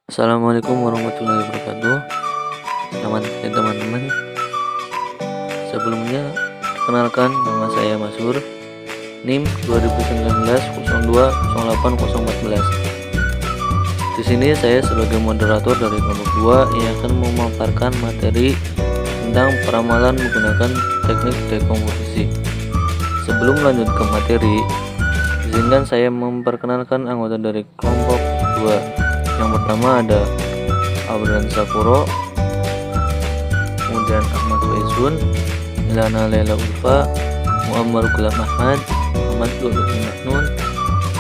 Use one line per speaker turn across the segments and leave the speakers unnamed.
Assalamualaikum warahmatullahi wabarakatuh. Selamat siang teman-teman. Sebelumnya, perkenalkan nama saya Masur, NIM 2019 02 08 014. Di sini saya sebagai moderator dari kelompok 2 yang akan memaparkan materi tentang peramalan menggunakan teknik dekomposisi. Sebelum lanjut ke materi, izinkan saya memperkenalkan anggota dari kelompok 2. Yang pertama ada Abraham Sapuro, kemudian Ahmad Waisun, Ilana Lela Ulfa, Muammar Gulam Ahmad, Muhammad Lulu Maknun,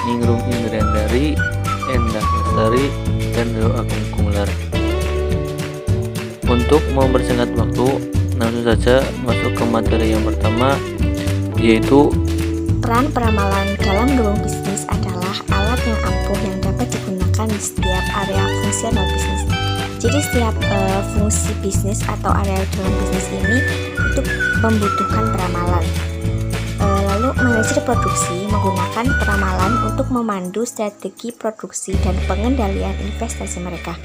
Ningrum Indriandari, Endah Lestari, dan Rio Agung Gumelar. Untuk mempersingkat waktu, langsung saja masuk ke materi yang pertama, yaitu
peran peramalan dalam gelombang bisnis adalah alat yang ampuh yang dapat digunakan di setiap area fungsional bisnis. Jadi setiap fungsi bisnis atau area dalam bisnis ini itu membutuhkan peramalan. Lalu manajer produksi menggunakan peramalan untuk memandu strategi produksi dan pengendalian investasi mereka.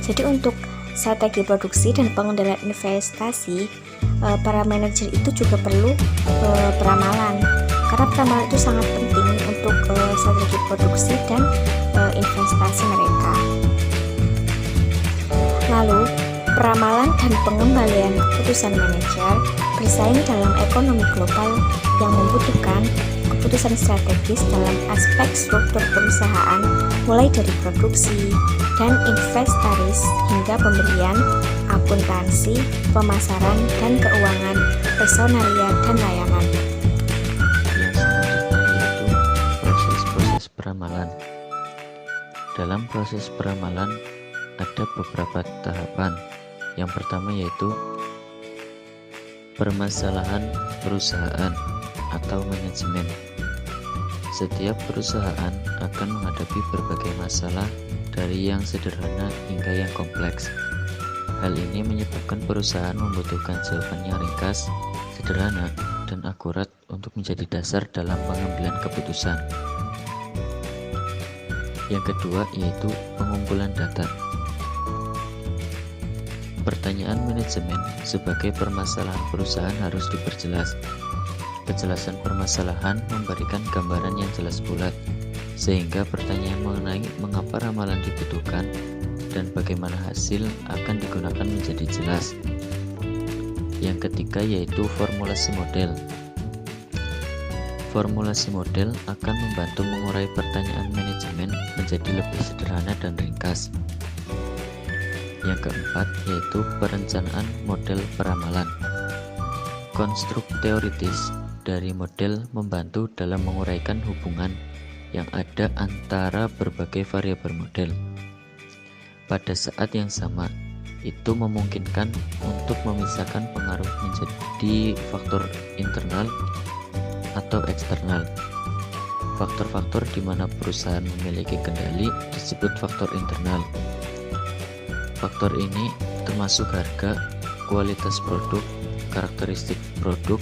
Jadi untuk strategi produksi dan pengendalian investasi, para manajer itu juga perlu peramalan. Karena peramalan itu sangat penting untuk strategi produksi dan investasi mereka. Lalu, peramalan dan pengembalian keputusan manajer bersaing dalam ekonomi global yang membutuhkan keputusan strategis dalam aspek struktur perusahaan, mulai dari produksi dan inventaris hingga pembelian, akuntansi, pemasaran, dan keuangan, personalia, dan layanan.
Peramalan. Dalam proses peramalan ada beberapa tahapan. Yang pertama yaitu permasalahan perusahaan atau manajemen. Setiap perusahaan akan menghadapi berbagai masalah dari yang sederhana hingga yang kompleks. Hal ini menyebabkan perusahaan membutuhkan jawaban yang ringkas, sederhana, dan akurat untuk menjadi dasar dalam pengambilan keputusan. Yang kedua yaitu pengumpulan data. Pertanyaan manajemen sebagai permasalahan perusahaan harus diperjelas. Kejelasan permasalahan memberikan gambaran yang jelas bulat, sehingga pertanyaan mengenai mengapa ramalan dibutuhkan dan bagaimana hasil akan digunakan menjadi jelas. Yang ketiga yaitu formulasi model. Formulasi model akan membantu mengurai pertanyaan manajemen menjadi lebih sederhana dan ringkas. Yang keempat yaitu perencanaan model peramalan. Konstruk teoritis dari model membantu dalam menguraikan hubungan yang ada antara berbagai variabel model. Pada saat yang sama, itu memungkinkan untuk memisahkan pengaruh menjadi faktor internal atau eksternal. Faktor-faktor di mana perusahaan memiliki kendali disebut faktor internal. Faktor ini termasuk harga, kualitas produk, karakteristik produk,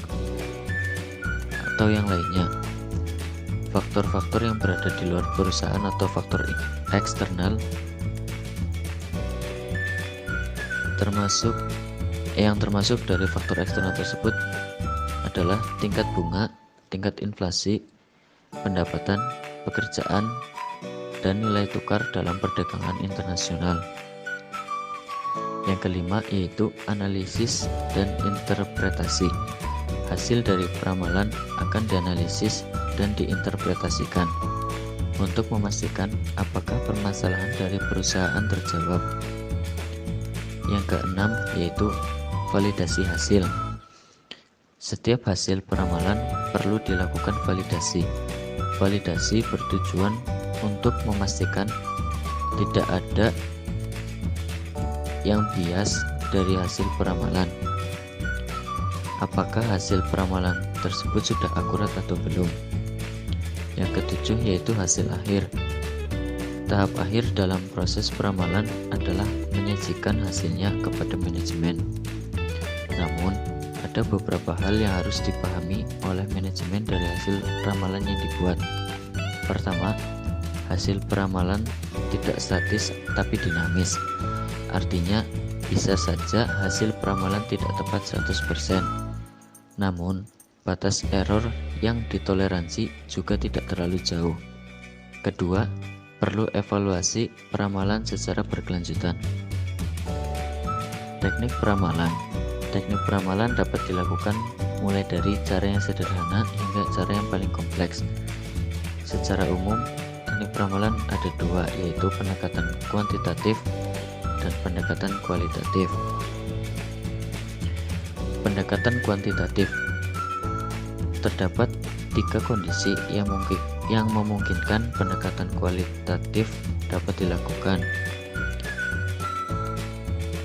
atau yang lainnya. Faktor-faktor yang berada di luar perusahaan atau faktor eksternal termasuk dari faktor eksternal tersebut adalah tingkat bunga, tingkat inflasi, pendapatan, pekerjaan, dan nilai tukar dalam perdagangan internasional. Yang kelima yaitu analisis dan interpretasi. Hasil dari peramalan akan dianalisis dan diinterpretasikan untuk memastikan apakah permasalahan dari perusahaan terjawab. Yang keenam yaitu validasi hasil. Setiap hasil peramalan perlu dilakukan validasi. Validasi bertujuan untuk memastikan tidak ada yang bias dari hasil peramalan. Apakah hasil peramalan tersebut sudah akurat atau belum? Yang ketujuh yaitu hasil akhir. Tahap akhir dalam proses peramalan adalah menyajikan hasilnya kepada manajemen. Namun, ada beberapa hal yang harus dipahami oleh manajemen dari hasil ramalan yang dibuat. Pertama, hasil peramalan tidak statis tapi dinamis. Artinya, bisa saja hasil peramalan tidak tepat 100%. Namun, batas error yang ditoleransi juga tidak terlalu jauh. Kedua, perlu evaluasi peramalan secara berkelanjutan. Teknik peramalan. Teknik peramalan dapat dilakukan mulai dari cara yang sederhana hingga cara yang paling kompleks. Secara umum, teknik peramalan ada dua, yaitu pendekatan kuantitatif dan pendekatan kualitatif. Pendekatan kuantitatif. Terdapat 3 kondisi yang memungkinkan pendekatan kualitatif dapat dilakukan.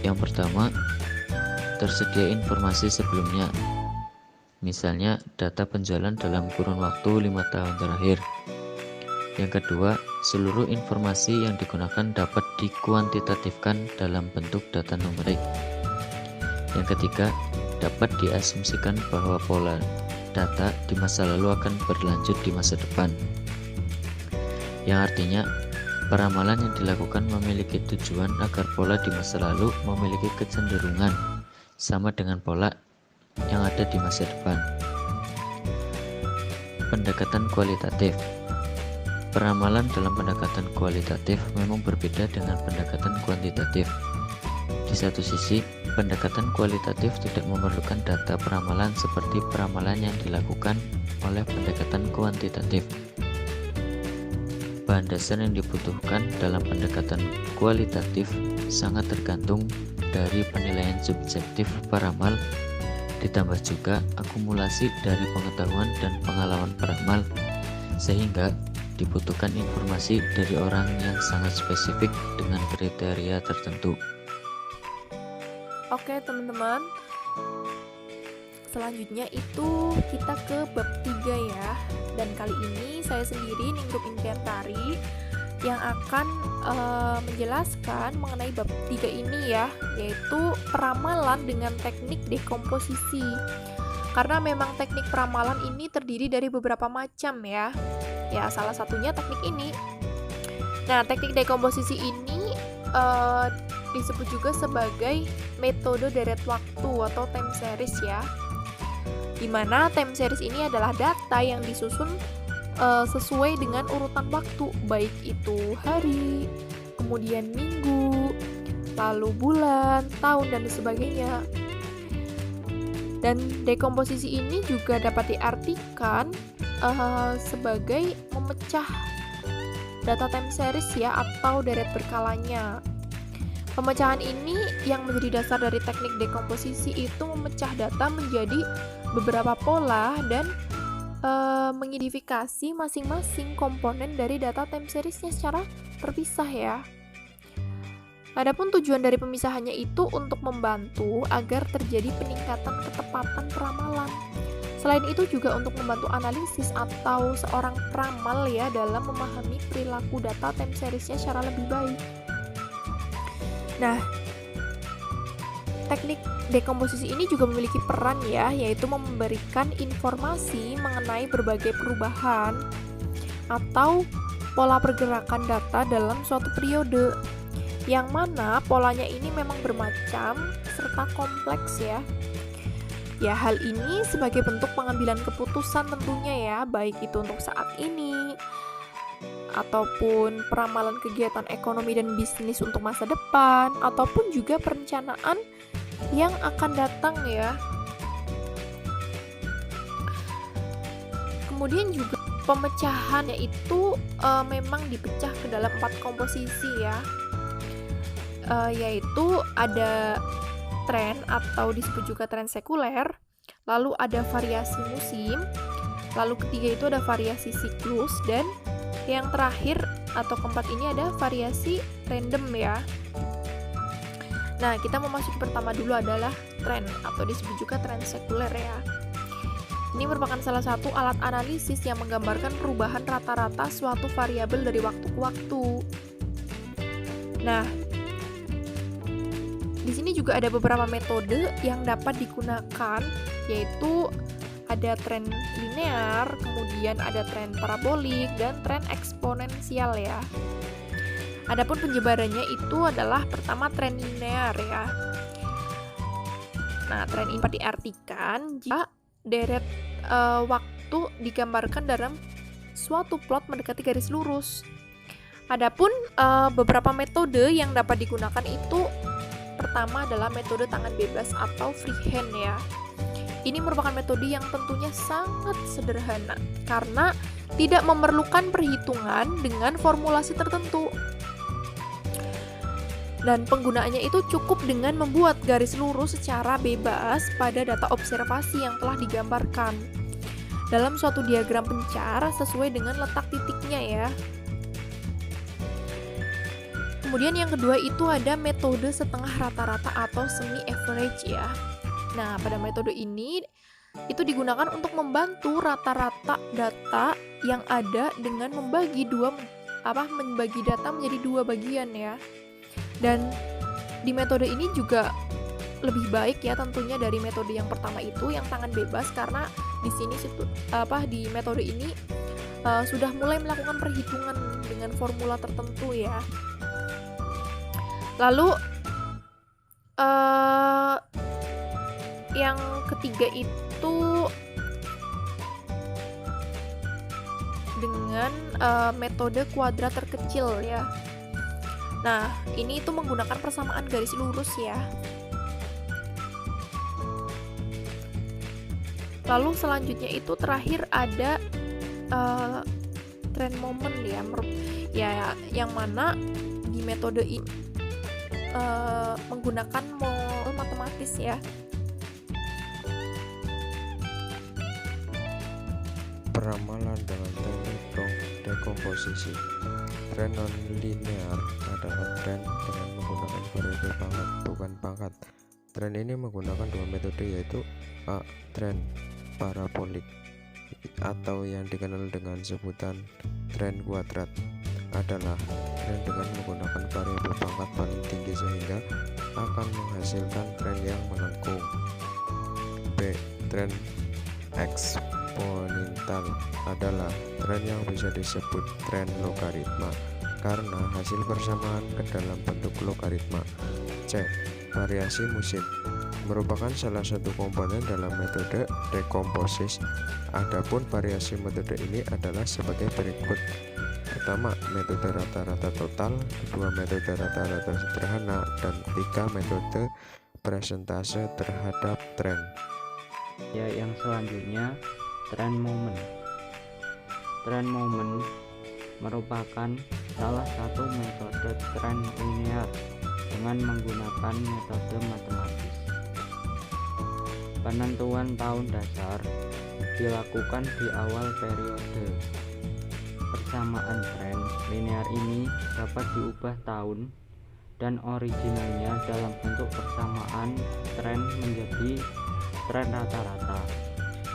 Yang pertama, tersedia informasi sebelumnya, misalnya data penjualan dalam kurun waktu 5 tahun terakhir. Yang kedua, seluruh informasi yang digunakan dapat dikuantitatifkan dalam bentuk data numerik. Yang ketiga, dapat diasumsikan bahwa pola data di masa lalu akan berlanjut di masa depan. Yang artinya, peramalan yang dilakukan memiliki tujuan agar pola di masa lalu memiliki kecenderungan sama dengan pola yang ada di masa depan. Pendekatan kualitatif. Peramalan dalam pendekatan kualitatif memang berbeda dengan pendekatan kuantitatif. Di satu sisi, pendekatan kualitatif tidak memerlukan data peramalan seperti peramalan yang dilakukan oleh pendekatan kuantitatif. Bahan dasar yang dibutuhkan dalam pendekatan kualitatif sangat tergantung dari penilaian subjektif peramal, ditambah juga akumulasi dari pengetahuan dan pengalaman peramal, sehingga dibutuhkan informasi dari orang yang sangat spesifik dengan kriteria tertentu.
Oke teman-teman, selanjutnya itu kita ke bab 3 ya. Dan kali ini saya sendiri Ningrum Indriantari yang akan menjelaskan mengenai bab 3 ini ya, yaitu peramalan dengan teknik dekomposisi. Karena memang teknik peramalan ini terdiri dari beberapa macam ya. Ya, salah satunya teknik ini. Nah, teknik dekomposisi ini disebut juga sebagai metode deret waktu atau time series ya, dimana time series ini adalah data yang disusun sesuai dengan urutan waktu, baik itu hari, kemudian minggu, lalu bulan, tahun, dan sebagainya. Dan dekomposisi ini juga dapat diartikan sebagai memecah data time series ya, atau deret berkalanya. Pemecahan ini yang menjadi dasar dari teknik dekomposisi itu memecah data menjadi beberapa pola dan mengidentifikasi masing-masing komponen dari data time seriesnya secara terpisah ya. Adapun tujuan dari pemisahannya itu untuk membantu agar terjadi peningkatan ketepatan peramalan. Selain itu juga untuk membantu analisis atau seorang peramal ya dalam memahami perilaku data time seriesnya secara lebih baik. Nah, teknik dekomposisi ini juga memiliki peran ya, yaitu memberikan informasi mengenai berbagai perubahan atau pola pergerakan data dalam suatu periode, yang mana polanya ini memang bermacam serta kompleks ya. Ya, hal ini sebagai bentuk pengambilan keputusan tentunya ya, baik itu untuk saat ini ataupun peramalan kegiatan ekonomi dan bisnis untuk masa depan, ataupun juga perencanaan yang akan datang ya. Kemudian juga pemecahan yaitu memang dipecah ke dalam 4 komposisi ya, yaitu ada tren atau disebut juga tren sekuler, lalu ada variasi musim, lalu ketiga itu ada variasi siklus, dan yang terakhir atau keempat ini ada variasi random ya. Nah, kita memasuki pertama dulu adalah tren atau disebut juga tren sekuler ya. Ini merupakan salah satu alat analisis yang menggambarkan perubahan rata-rata suatu variabel dari waktu ke waktu. Nah, di sini juga ada beberapa metode yang dapat digunakan, yaitu Ada tren linear, kemudian ada tren parabolik, dan tren eksponensial ya. Adapun penyebarannya itu adalah pertama tren linear ya. Nah, tren ini dapat diartikan jika deret waktu digambarkan dalam suatu plot mendekati garis lurus. Adapun beberapa metode yang dapat digunakan itu pertama adalah metode tangan bebas atau freehand ya. Ini merupakan metode yang tentunya sangat sederhana karena tidak memerlukan perhitungan dengan formulasi tertentu. Dan penggunaannya itu cukup dengan membuat garis lurus secara bebas pada data observasi yang telah digambarkan dalam suatu diagram pencar sesuai dengan letak titiknya ya. Kemudian yang kedua itu ada metode setengah rata-rata atau semi average ya. Nah, pada metode ini itu digunakan untuk membantu rata-rata data yang ada dengan membagi data menjadi dua bagian ya. Dan di metode ini juga lebih baik ya tentunya dari metode yang pertama itu yang tangan bebas, karena di sini di metode ini sudah mulai melakukan perhitungan dengan formula tertentu ya. Lalu yang ketiga itu dengan metode kuadrat terkecil ya. Nah, ini itu menggunakan persamaan garis lurus ya. Lalu selanjutnya itu terakhir ada tren momen ya, yang mana di metode ini menggunakan model matematis ya.
Peramalan dengan teknik dekomposisi. Tren non-linear adalah tren dengan menggunakan variabel pangkat, bukan pangkat. Tren ini menggunakan dua metode, yaitu A. Tren parabolik atau yang dikenal dengan sebutan tren kuadrat adalah tren dengan menggunakan variabel pangkat paling tinggi sehingga akan menghasilkan tren yang melengkung. B. Tren eksponensial adalah tren yang bisa disebut tren logaritma karena hasil persamaan ke dalam bentuk logaritma. C. Variasi musim merupakan salah satu komponen dalam metode dekomposis. Adapun variasi metode ini adalah sebagai berikut. Pertama, metode rata-rata total, kedua metode rata-rata sederhana, dan tiga metode persentase terhadap tren.
Ya, yang selanjutnya tren momen. Tren momen merupakan salah satu metode tren linear dengan menggunakan metode matematis. Penentuan tahun dasar dilakukan di awal periode. Persamaan tren linear ini dapat diubah tahun dan originalnya dalam bentuk persamaan tren menjadi tren rata-rata,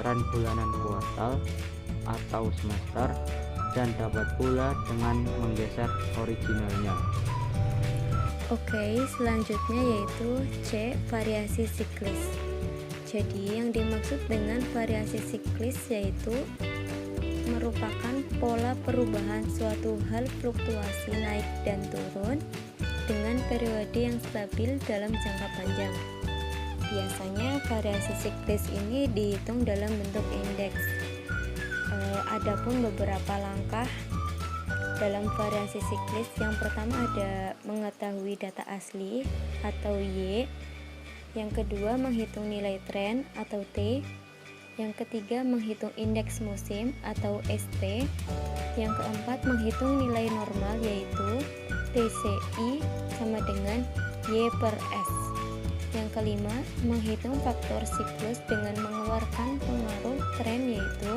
tren bulanan kuartal atau semester, dan dapat pula dengan menggeser originalnya.
Oke, selanjutnya yaitu C. Variasi siklis. Jadi yang dimaksud dengan variasi siklis yaitu merupakan pola perubahan suatu hal fluktuasi naik dan turun dengan periode yang stabil dalam jangka panjang. Biasanya variasi siklis ini dihitung dalam bentuk indeks. Adapun beberapa langkah dalam variasi siklis, yang pertama ada mengetahui data asli atau Y, yang kedua menghitung nilai tren atau T, yang ketiga menghitung indeks musim atau ST, yang keempat menghitung nilai normal yaitu TCI sama dengan Y per S, yang kelima menghitung faktor siklus dengan mengeluarkan pengaruh tren yaitu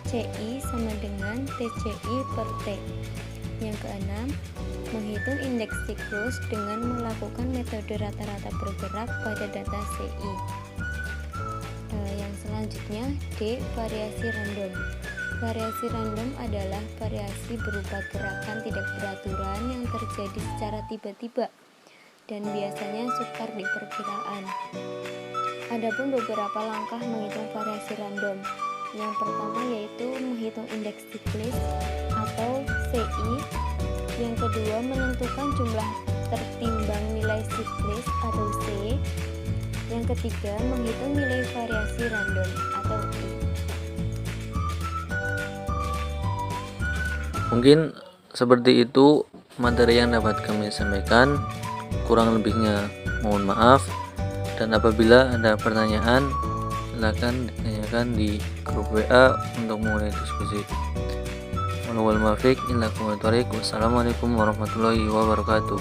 CI sama dengan TCI per T, yang keenam menghitung indeks siklus dengan melakukan metode rata-rata bergerak pada data CI. Yang selanjutnya D. Variasi random. Variasi random adalah variasi berupa gerakan tidak beraturan yang terjadi secara tiba-tiba dan biasanya sukar diperkirakan. Adapun beberapa langkah menghitung variasi random. Yang pertama yaitu menghitung indeks siklis atau CI. Yang kedua menentukan jumlah tertimbang nilai siklis atau C. Yang ketiga menghitung nilai variasi random atau I.
Mungkin seperti itu materi yang dapat kami sampaikan. Kurang lebihnya mohon maaf. Dan apabila ada pertanyaan, silakan ditanyakan di grup WA untuk mulai diskusi. Wassalamualaikum warahmatullahi wabarakatuh.